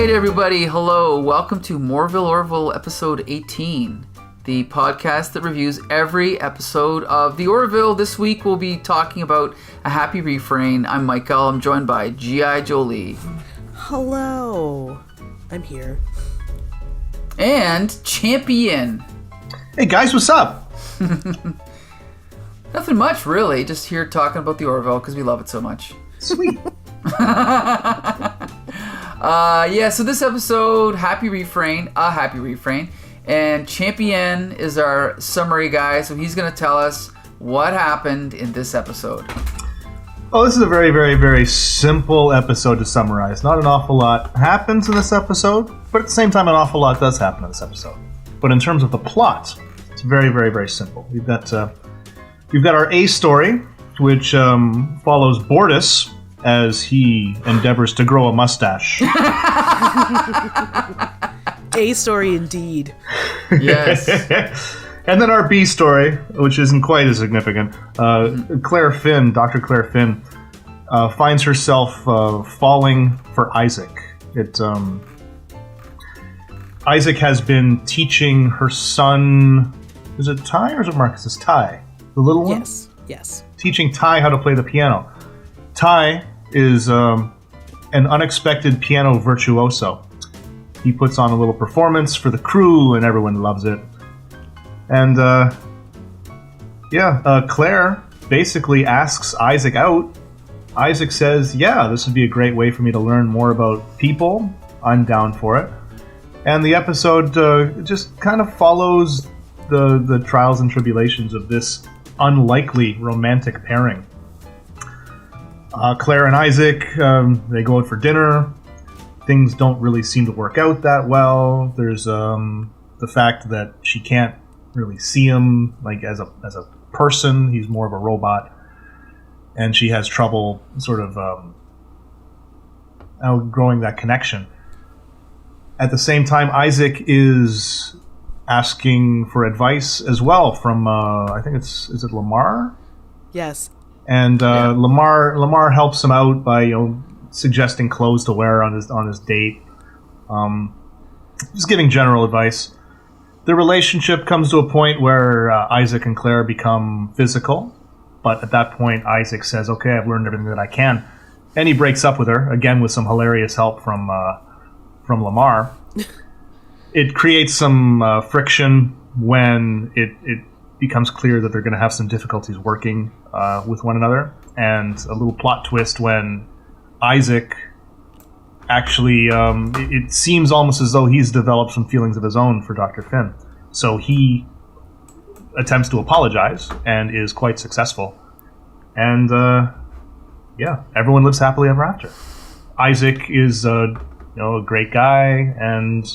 right, everybody. Hello. Welcome to MORE-VILLE, Orville, episode 18, the podcast that reviews every episode of the Orville. This week, we'll be talking about A Happy Refrain. I'm Michael. I'm joined by G.I. Jolie. Hello. I'm here. And Champion. Hey, guys. What's up? Nothing much, really. Just here talking about the Orville because we love it so much. Sweet. So this episode, Happy Refrain, A Happy Refrain, and Champion is our summary guy, so he's going to tell us what happened in this episode. Oh, this is a very, very, very simple episode to summarize. Not an awful lot happens in this episode, but at the same time, an awful lot does happen in this episode. But in terms of the plot, it's very, very, very simple. We've got our A story, which follows Bortus as he endeavors to grow a mustache. A story indeed. Yes. And then our B story, which isn't quite as significant. Claire Finn, Dr. Claire Finn, finds herself falling for Isaac. Isaac has been teaching her son, is it Ty or is it Marcus? It's Ty, the little one? Yes. Teaching Ty how to play the piano. Ty is an unexpected piano virtuoso. He puts on a little performance for the crew and everyone loves it. And Claire basically asks Isaac out. Isaac says, yeah, this would be a great way for me to learn more about people. I'm down for it. And the episode just kind of follows the trials and tribulations of this unlikely romantic pairing. Claire and Isaac, they go out for dinner. Things don't really seem to work out that well. There's the fact that she can't really see him like as a person. He's more of a robot, and she has trouble sort of outgrowing that connection. At the same time, Isaac is asking for advice as well from I think is it Lamar? Yes. And Lamar helps him out by suggesting clothes to wear on his date. Just giving general advice. The relationship comes to a point where Isaac and Claire become physical, but at that point Isaac says, "Okay, I've learned everything that I can," and he breaks up with her again with some hilarious help from Lamar. It creates some friction when it becomes clear that they're going to have some difficulties working with one another, and a little plot twist when Isaac actually, it seems almost as though he's developed some feelings of his own for Dr. Finn. So he attempts to apologize and is quite successful. And everyone lives happily ever after. Isaac is a great guy, and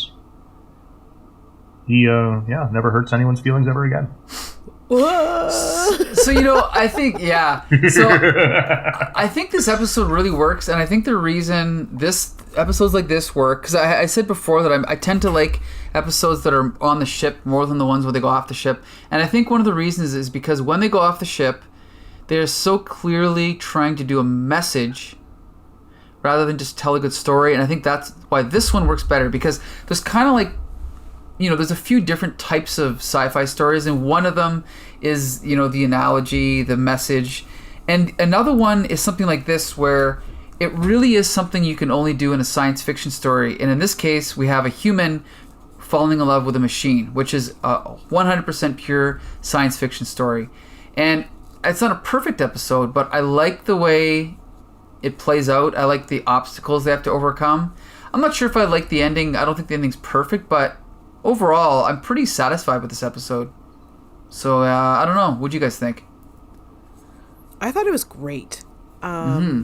he never hurts anyone's feelings ever again. So, I think, I think this episode really works, and I think the reason episodes like this work, because I said before that I tend to like episodes that are on the ship more than the ones where they go off the ship, and I think one of the reasons is because when they go off the ship, they're so clearly trying to do a message rather than just tell a good story, and I think that's why this one works better, because there's kind of like, there's a few different types of sci-fi stories, and one of them is, the analogy, the message. And another one is something like this, where it really is something you can only do in a science fiction story. And in this case, we have a human falling in love with a machine, which is a 100% pure science fiction story. And it's not a perfect episode, but I like the way it plays out. I like the obstacles they have to overcome. I'm not sure if I like the ending. I don't think the ending's perfect, but overall, I'm pretty satisfied with this episode. So, I don't know. What do you guys think? I thought it was great. I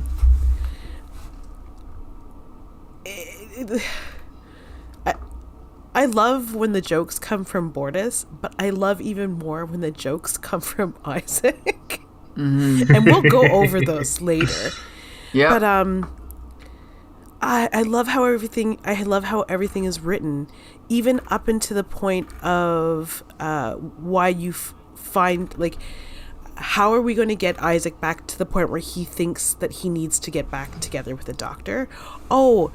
love when the jokes come from Bortus, but I love even more when the jokes come from Isaac. Mm-hmm. And we'll go over those later. Yeah. But I love how everything is written, even up into the point of why you find, like, how are we going to get Isaac back to the point where he thinks that he needs to get back together with the doctor? Oh,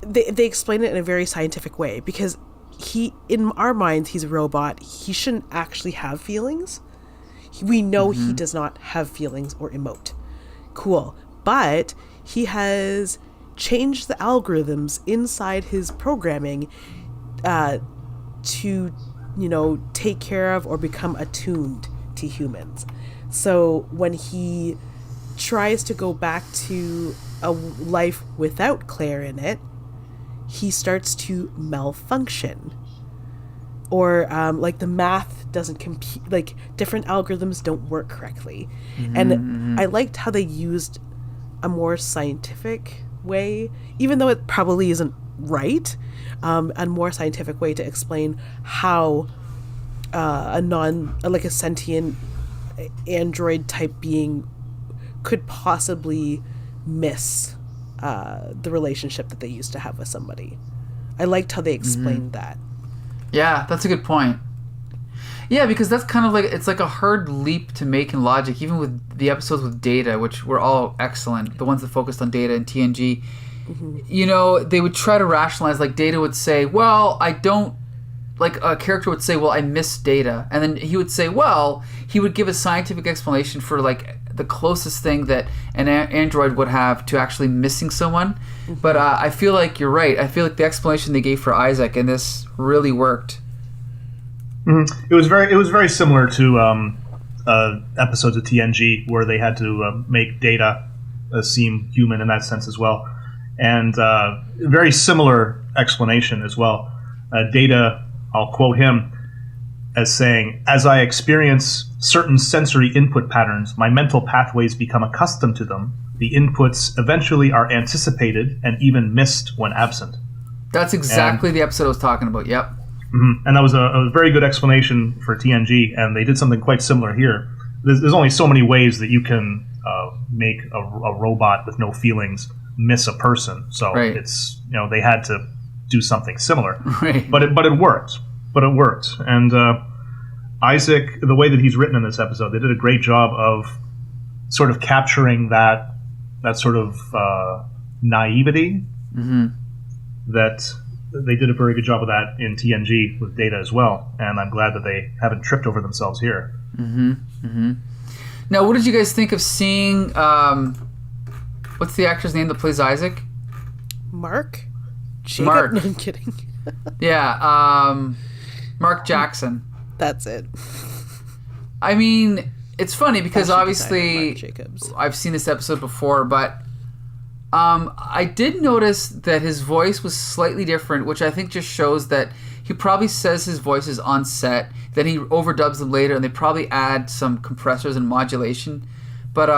they explain it in a very scientific way, because in our minds, he's a robot. He shouldn't actually have feelings. We know he does not have feelings or emote. Cool. But he has changed the algorithms inside his programming to, take care of or become attuned to humans. So when he tries to go back to a life without Claire in it, he starts to malfunction. Or the math doesn't compute, different algorithms don't work correctly. And I liked how they used a more scientific way, even though it probably isn't right, a more scientific way to explain how a sentient android type being could possibly miss the relationship that they used to have with somebody. I liked how they explained that. Yeah, that's a good point. Yeah, because that's kind of it's like a hard leap to make in logic, even with the episodes with Data, which were all excellent, the ones that focused on Data and TNG. They would try to rationalize, Data would say, well, I don't, a character would say, well, I miss Data. And then he would say, well, he would give a scientific explanation for, the closest thing that an android would have to actually missing someone. But I feel like you're right. I feel like the explanation they gave for Isaac in this really worked. It was very similar to episodes of TNG where they had to make Data seem human in that sense as well, and very similar explanation as well. Data, I'll quote him as saying, "As I experience certain sensory input patterns, my mental pathways become accustomed to them. The inputs eventually are anticipated and even missed when absent." That's exactly the episode I was talking about. Yep. And that was a very good explanation for TNG, and they did something quite similar here. There's only so many ways that you can make a robot with no feelings miss a person. So it's they had to do something similar, but it worked. And Isaac, the way that he's written in this episode, they did a great job of sort of capturing that sort of naivety that. They did a very good job of that in TNG with Data as well, and I'm glad that they haven't tripped over themselves here. Now, what did you guys think of seeing? What's the actor's name that plays Isaac? Mark. Jacob? Mark. No, I'm kidding. Yeah, Mark Jackson. That's it. I mean, it's funny because Mark obviously Jacobs. I've seen this episode before, but I did notice that his voice was slightly different, which I think just shows that he probably says his voices on set, then he overdubs them later, and they probably add some compressors and modulation. But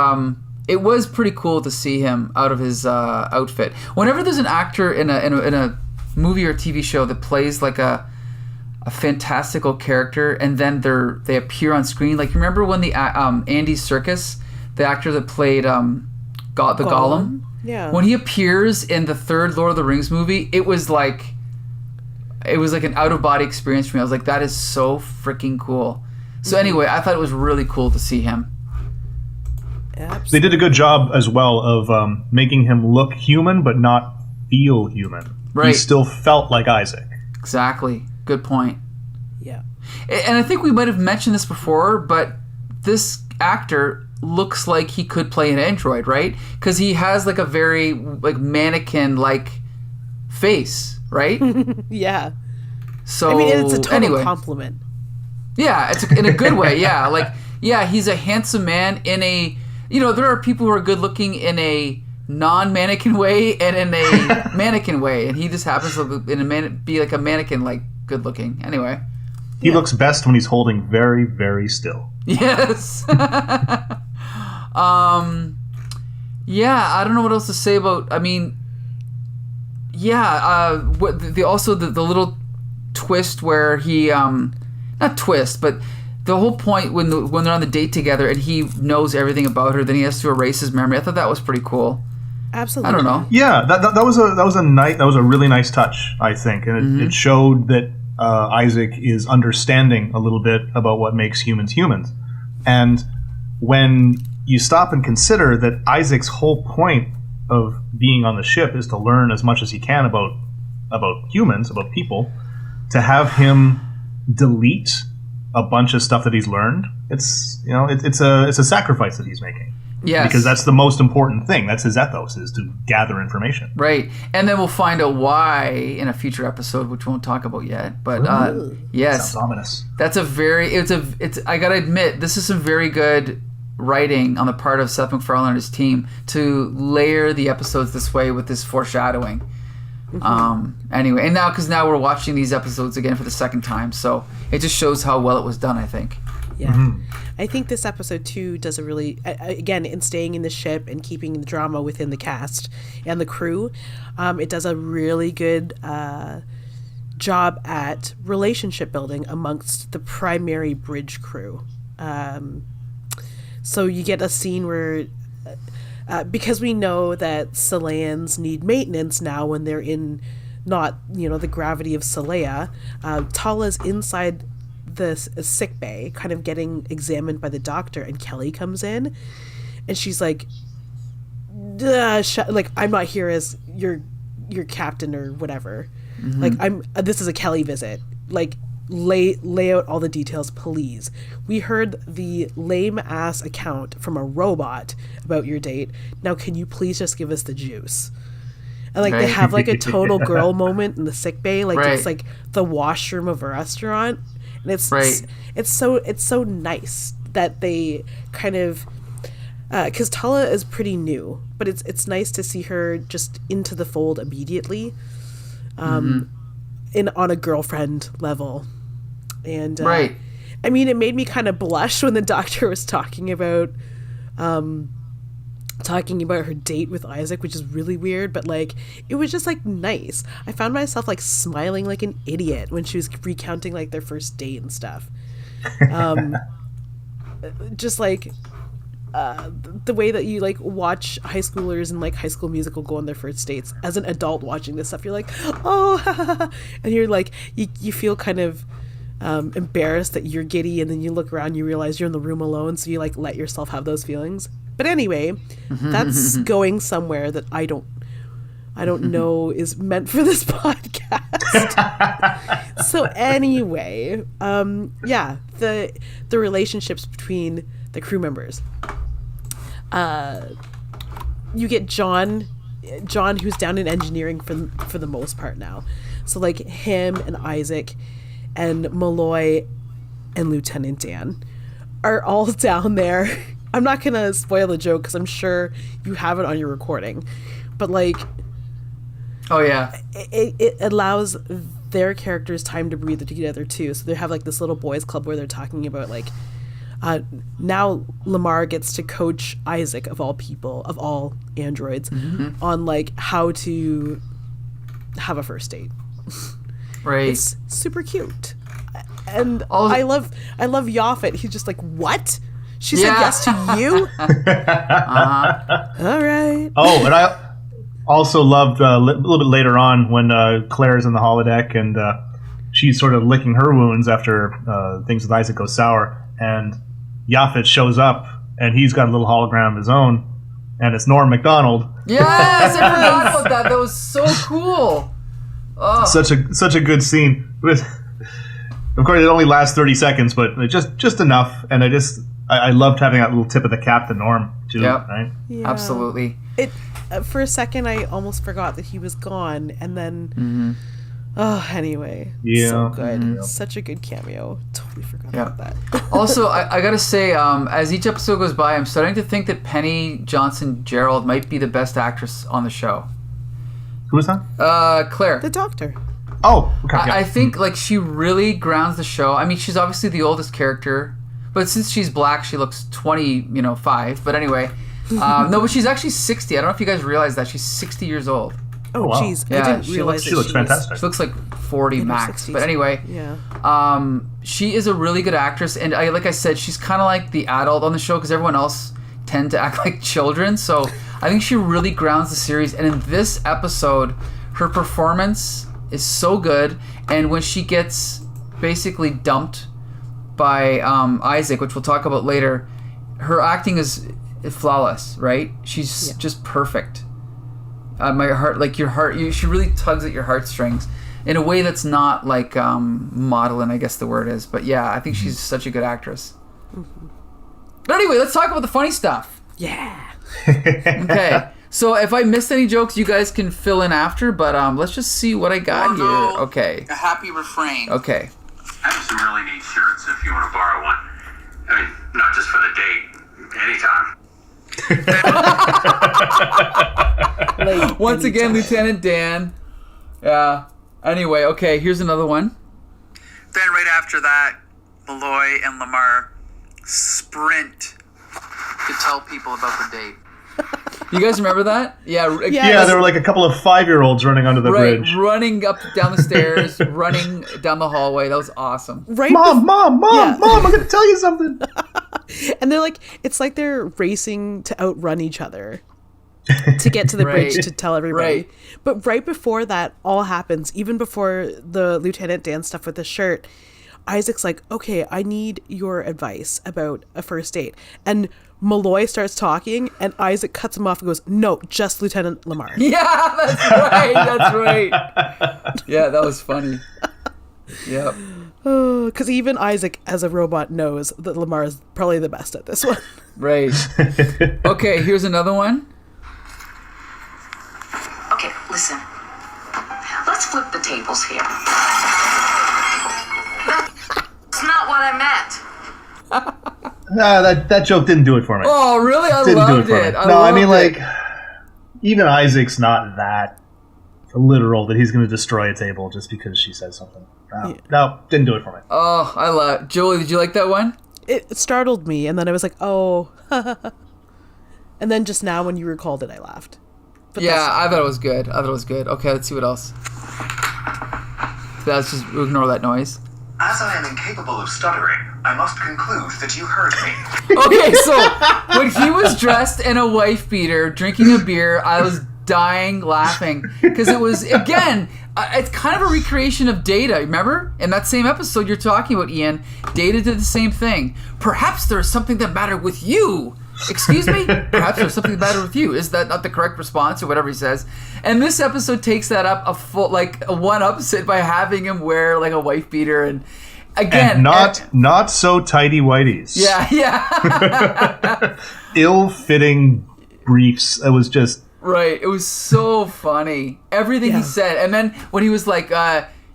it was pretty cool to see him out of his outfit. Whenever there's an actor in a movie or TV show that plays like a fantastical character, and then they appear on screen, like remember when the Andy Serkis, the actor that played the Gollum? Yeah. When he appears in the third Lord of the Rings movie, it was like an out-of-body experience for me. I was like, that is so freaking cool. So anyway, I thought it was really cool to see him. Absolutely. They did a good job as well of making him look human but not feel human. Right. He still felt like Isaac. Exactly. Good point. Yeah. And I think we might have mentioned this before, but this actor looks like he could play an android, right? Because he has like a very mannequin-like face, right? Yeah. So I mean, it's a total compliment. Yeah, it's in a good way. Yeah, he's a handsome man in a. There are people who are good looking in a non-mannequin way and in a mannequin way, and he just happens to be like a mannequin, like good looking. Anyway, he looks best when he's holding very, very still. Yes. Yeah, I don't know what else to say about. I mean, yeah. The little twist where he not twist, but the whole point when they're on the date together and he knows everything about her, then he has to erase his memory. I thought that was pretty cool. Absolutely. I don't know. Yeah, that was a really nice touch, I think, and it showed that Isaac is understanding a little bit about what makes humans humans. And when you stop and consider that Isaac's whole point of being on the ship is to learn as much as he can about humans, about people. To have him delete a bunch of stuff that he's learned, it's a sacrifice that he's making. Yes. Because that's the most important thing. That's his ethos, is to gather information. Right. And then we'll find out why in a future episode, which we won't talk about yet. But yes. Sounds ominous. That's I gotta admit, this is some very good writing on the part of Seth MacFarlane and his team to layer the episodes this way with this foreshadowing. Anyway, and now we're watching these episodes again for the second time, so it just shows how well it was done, I think. Yeah. I think this episode too does a really, again, in staying in the ship and keeping the drama within the cast and the crew, it does a really good job at relationship building amongst the primary bridge crew. So you get a scene where, because we know that Saleans need maintenance now when they're in not, the gravity of Salea, Tala's inside the sick bay, kind of getting examined by the doctor, and Kelly comes in, and she's like, I'm not here as your captain or whatever. This is a Kelly visit. Like, lay out all the details, please. We heard the lame ass account from a robot about your date. Now, can you please just give us the juice? And they have like a total girl moment in the sick bay, it's like the washroom of a restaurant. And it's so nice that they kind of, because Tala is pretty new, but it's nice to see her just into the fold immediately, on a girlfriend level, and I mean, it made me kind of blush when the doctor was talking about her date with Isaac, which is really weird, but it was just nice. I found myself smiling like an idiot when she was recounting their first date and stuff. Just the way that you watch high schoolers and High School Musical go on their first dates. As an adult watching this stuff, you're like, oh, and you're you feel kind of embarrassed that you're giddy, and then you look around, you realize you're in the room alone, so you let yourself have those feelings. But anyway, that's going somewhere that I don't know is meant for this podcast. So anyway, the relationships between the crew members. You get John, who's down in engineering for the most part now. So him and Isaac and Malloy and Lieutenant Dan are all down there. I'm not going to spoil the joke because I'm sure you have it on your recording. But oh yeah, it allows their characters time to breathe together too. So they have this little boys club where they're talking about now Lamar gets to coach Isaac, of all people, of all androids, on how to have a first date. Right. It's super cute. And I love Yaphet. He's just what? She said yes to you? All right. Oh, and I also loved a little bit later on when Claire's in the holodeck and she's sort of licking her wounds after things with Isaac go sour, and Yaphet shows up and he's got a little hologram of his own, and it's Norm Macdonald. Yes, I forgot about that. That was so cool. Oh. Such a good scene. Of course, it only lasts 30 seconds, but just enough. And I loved having that little tip of the cap to Norm too. Yep. Right? Yeah. Absolutely. It for a second I almost forgot that he was gone, and then anyway, so good. Such a good cameo. Totally forgot about that. Also, I gotta say, as each episode goes by, I'm starting to think that Penny Johnson Gerald might be the best actress on the show. Who was that? Claire, the doctor. Oh, okay. I think she really grounds the show. I mean, she's obviously the oldest character, but since she's black, she looks 25. But anyway, no, but she's actually 60. I don't know if you guys realize that she's 60 years old. Oh, jeez. Yeah, I didn't realize she looks fantastic. She looks like 40 max. 60s. But anyway, she is a really good actress, and like I said, she's kind of like the adult on the show because everyone else tend to act like children. So I think she really grounds the series. And in this episode, her performance is so good. And when she gets basically dumped by Isaac, which we'll talk about later, her acting is flawless, right? She's just perfect. my heart, like your heart, she really tugs at your heartstrings in a way that's not like modeling, I guess the word is. But yeah, I think she's such a good actress. But anyway, let's talk about the funny stuff. Yeah. Okay. So if I missed any jokes, you guys can fill in after, but let's just see what I got here. Okay. A happy refrain. Okay. I have some really neat shirts if you want to borrow one. I mean, not just for the date. Anytime. Once again, Lieutenant Dan. Yeah. Anyway, okay, here's another one. Then right after that, Malloy and Lamar sprint to tell people about the date. You guys remember that? Yeah. Yeah, there were like a couple of 5-year-olds running under the bridge. Running up down the stairs, running down the hallway. That was awesome. Right. Mom, I'm going to tell you something. And they're like, it's like they're racing to outrun each other to get to the bridge to tell everybody. Right. But right before that all happens, even before the Lieutenant Dan stuff with the shirt, Isaac's like, okay, I need your advice about a first date. And Malloy starts talking, and Isaac cuts him off and goes, no, just Lieutenant Lamar. Yeah, that's right. Yeah, that was funny. Yep. Because even Isaac, as a robot, knows that Lamar is probably the best at this one. Right. Okay, here's another one. Okay, listen. Let's flip the tables here. That's not what I meant. That joke didn't do it for me. Oh, really? I loved it. I mean, like, even Isaac's not that literal that he's going to destroy a table just because she said something. No, didn't do it for me. Oh, I love it. Julie, did you like that one? It startled me, and then I was like, oh. And then just now when you recalled it, I laughed. But yeah, I thought it was good. Okay, let's see what else. Let's just ignore that noise. As I am incapable of stuttering, I must conclude that you heard me. Okay, so when he was dressed in a wife beater, drinking a beer, I was dying laughing because it was, again, it's kind of a recreation of Data. Remember? In that same episode you're talking about, Ian, Data did the same thing. Perhaps there's something that mattered with you. Excuse me? Perhaps there's something the matter with you. Is that not the correct response or whatever he says? And this episode takes that up a one upset by having him wear like a wife beater and again not so tidy whities. Yeah. Ill-fitting briefs. It was just right. It was so funny. Everything he said, and then when he was like,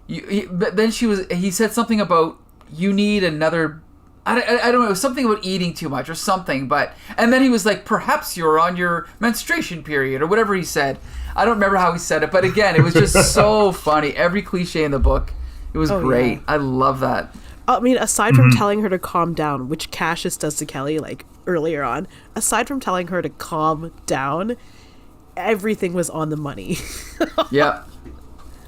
he said something about you need another. I don't know, it was something about eating too much or something, and then he was like, perhaps you're on your menstruation period or whatever he said. I don't remember how he said it, but again, it was just so funny. Every cliche in the book, it was great. Yeah. I love that. I mean, aside from telling her to calm down, which Cassius does to Kelly, like, earlier on, aside from telling her to calm down, everything was on the money. Yeah.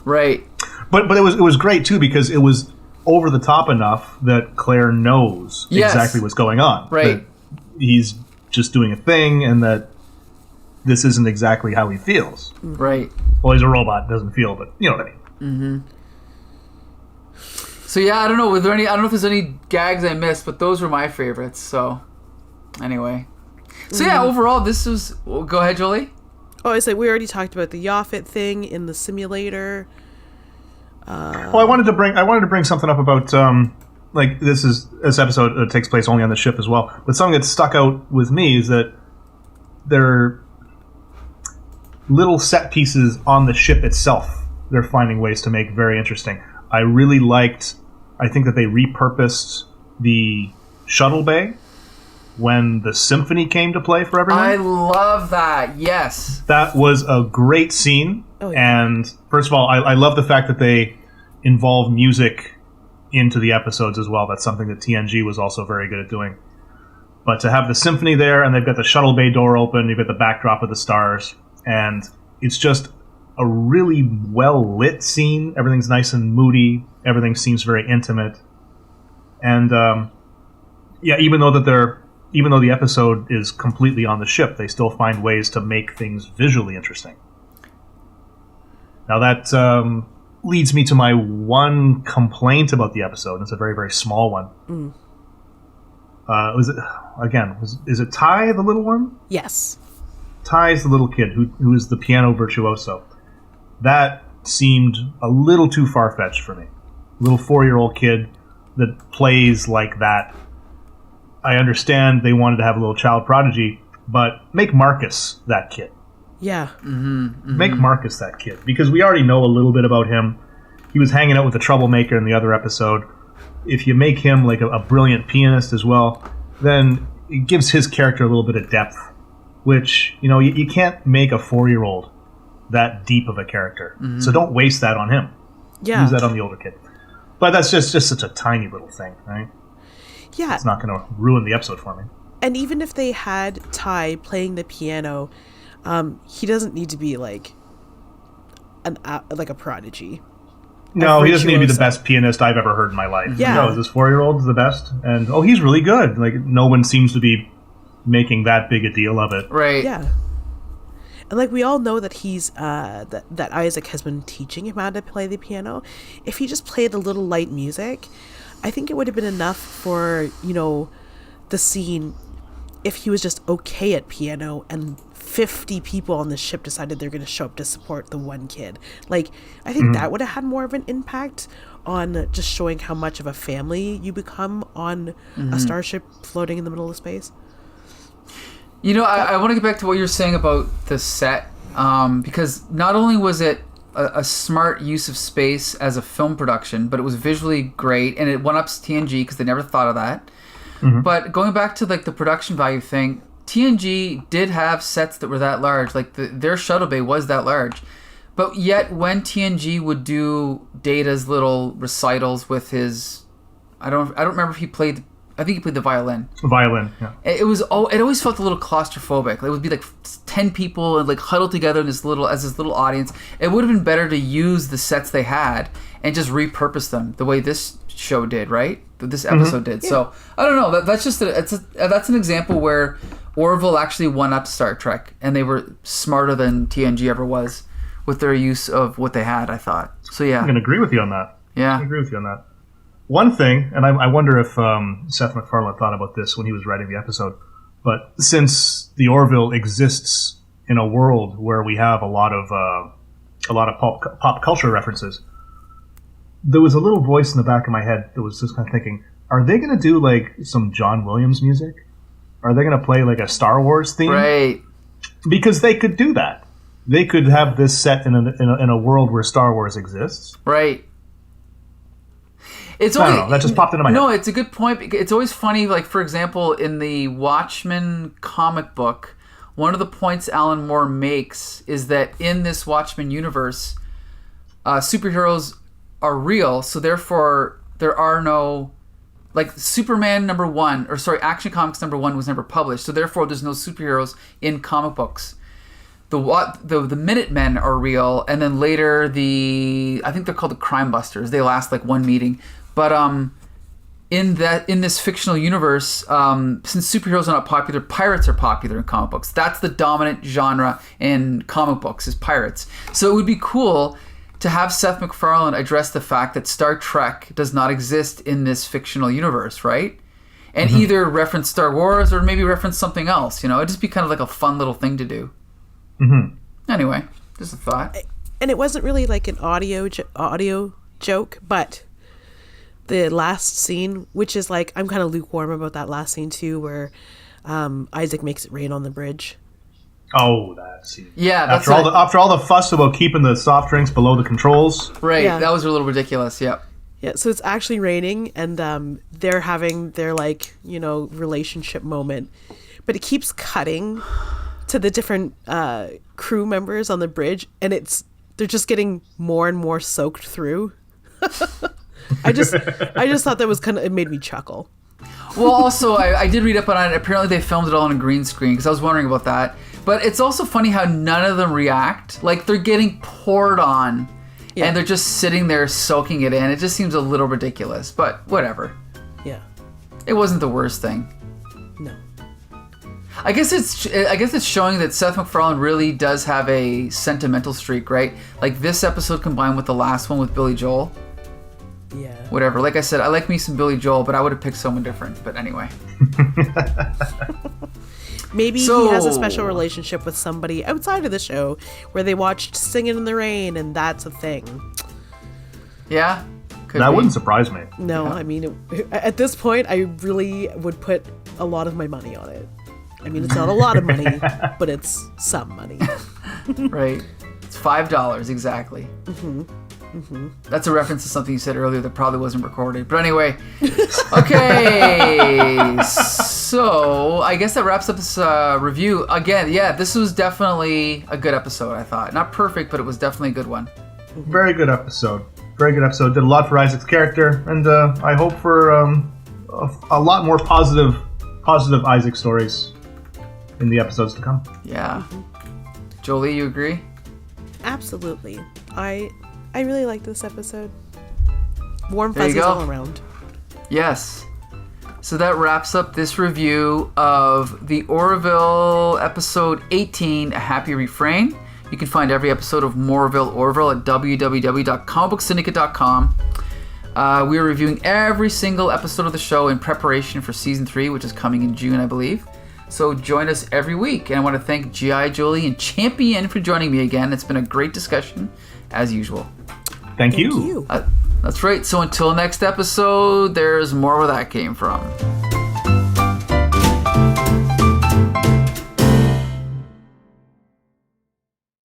Right. But it was great, too, because it was over the top enough that Claire knows exactly what's going on. Right. That he's just doing a thing and that this isn't exactly how he feels. Right. Well, he's a robot, doesn't feel, but you know what I mean. Mm-hmm. So yeah, I don't know. I don't know if there's any gags I missed, but those were my favorites. So anyway. So yeah, overall this was... Well, go ahead, Jolie. Oh, I said we already talked about the Yaphet thing in the simulator. Well, I wanted to bring something up about like this episode takes place only on the ship as well. But something that stuck out with me is that there are little set pieces on the ship itself. They're finding ways to make very interesting. I really liked. I think that they repurposed the shuttle bay when the symphony came to play for everyone. I love that. Yes, that was a great scene. Oh, yeah. And first of all, I love the fact that they involve music into the episodes as well. That's something that TNG was also very good at doing. But to have the symphony there, and they've got the shuttle bay door open, you've got the backdrop of the stars, and it's just a really well-lit scene. Everything's nice and moody. Everything seems very intimate. And, even though the episode is completely on the ship, they still find ways to make things visually interesting. Now that leads me to my one complaint about the episode, and it's a very, very small one. Is it Ty, the little one? Yes. Ty's the little kid who is the piano virtuoso. That seemed a little too far-fetched for me. Little 4-year-old kid that plays like that. I understand they wanted to have a little child prodigy, but make Marcus that kid. Yeah. Make Marcus that kid. Because we already know a little bit about him. He was hanging out with the troublemaker in the other episode. If you make him like a brilliant pianist as well, then it gives his character a little bit of depth. Which, you can't make a 4-year-old that deep of a character. So don't waste that on him. Yeah. Use that on the older kid. But that's just such a tiny little thing, right? Yeah. It's not going to ruin the episode for me. And even if they had Ty playing the piano, he doesn't need to be like a prodigy. No, he doesn't need to be the best pianist I've ever heard in my life. Yeah. No, this 4-year-old is the best, and he's really good. Like no one seems to be making that big a deal of it. Right. Yeah. And like we all know that he's that Isaac has been teaching him how to play the piano. If he just played a little light music, I think it would have been enough for, the scene if he was just okay at piano and 50 people on the ship decided they're going to show up to support the one kid. Like, I think that would have had more of an impact on just showing how much of a family you become on a starship floating in the middle of space. I want to get back to what you're saying about the set, because not only was it a smart use of space as a film production, but it was visually great, and it one-ups TNG because they never thought of that. But going back to like the production value thing, TNG did have sets that were that large. Like their shuttle bay was that large. But yet when TNG would do Data's little recitals with his... I don't remember if he played... I think he played the violin. Violin, yeah. It always felt a little claustrophobic. It would be like 10 people and like huddled together in this little audience. It would have been better to use the sets they had and just repurpose them the way this show did, right? This episode did. Yeah. So I don't know. That's an example where Orville actually won up Star Trek, and they were smarter than TNG ever was with their use of what they had. I thought. So yeah, I'm gonna agree with you on that. Yeah, I agree with you on that. One thing, and I wonder if Seth MacFarlane thought about this when he was writing the episode, but since the Orville exists in a world where we have a lot of pop culture references, there was a little voice in the back of my head that was just kind of thinking, are they going to do like some John Williams music? Are they going to play like a Star Wars theme? Right. Because they could do that. They could have this set in a world where Star Wars exists. Right. I don't know. That just popped into my head. No, it's a good point. It's always funny, like, for example, in the Watchmen comic book, one of the points Alan Moore makes is that in this Watchmen universe, superheroes are real, so therefore there are no... Like, Superman Action Comics #1 was never published, so therefore there's no superheroes in comic books. The Minutemen are real, and then later I think they're called the Crime Busters. They last like one meeting. But in this fictional universe, since superheroes are not popular, pirates are popular in comic books. That's the dominant genre in comic books, is pirates. So it would be cool to have Seth MacFarlane address the fact that Star Trek does not exist in this fictional universe, right? And either reference Star Wars or maybe reference something else. It'd just be kind of like a fun little thing to do. Anyway, just a thought. And it wasn't really like an audio joke, but the last scene, which is like, I'm kind of lukewarm about that last scene too, where Isaac makes it rain on the bridge. Oh, that scene. Yeah, after all the fuss about keeping the soft drinks below the controls. Right, yeah. That was a little ridiculous. Yeah. Yeah, so it's actually raining, and they're having their relationship moment, but it keeps cutting to the different crew members on the bridge, and they're just getting more and more soaked through. I just thought that was it made me chuckle. Well, also, I did read up on it. Apparently, they filmed it all on a green screen, because I was wondering about that. But it's also funny how none of them react. Like, they're getting poured on, and they're just sitting there soaking it in. It just seems a little ridiculous, but whatever. Yeah. It wasn't the worst thing. No. I guess it's showing that Seth MacFarlane really does have a sentimental streak, right? Like this episode combined with the last one with Billy Joel. Yeah. Whatever. Like I said, I like me some Billy Joel, but I would have picked someone different. But anyway. Maybe So- he has a special relationship with somebody outside of the show where they watched Singing in the Rain and that's a thing. Yeah, could That be. wouldn't surprise me. No, I mean, at this point, I really would put a lot of my money on it. I mean, it's not a lot of money, but it's some money. Right. It's $5 exactly. That's a reference to something you said earlier that probably wasn't recorded. But anyway, okay. So I guess that wraps up this review. Again, yeah, this was definitely a good episode, I thought. Not perfect, but it was definitely a good one. Very good episode. Very good episode. Did a lot for Isaac's character, and I hope for a lot more positive Isaac stories in the episodes to come. Yeah. Jolie, you agree? Absolutely. I really like this episode. Warm There you fuzzies go. all around. Yes. So that wraps up this review of the Orville episode 18, A Happy Refrain. You can find every episode of MORE-VILLE Orville at www.comicbooksyndicate.com. We are reviewing every single episode of the show in preparation for season 3, which is coming in June, I believe. So join us every week. And I want to thank G.I. Jolie and Champion for joining me again. It's been a great discussion, as usual. Thank you. That's right. So until next episode, there's more where that came from.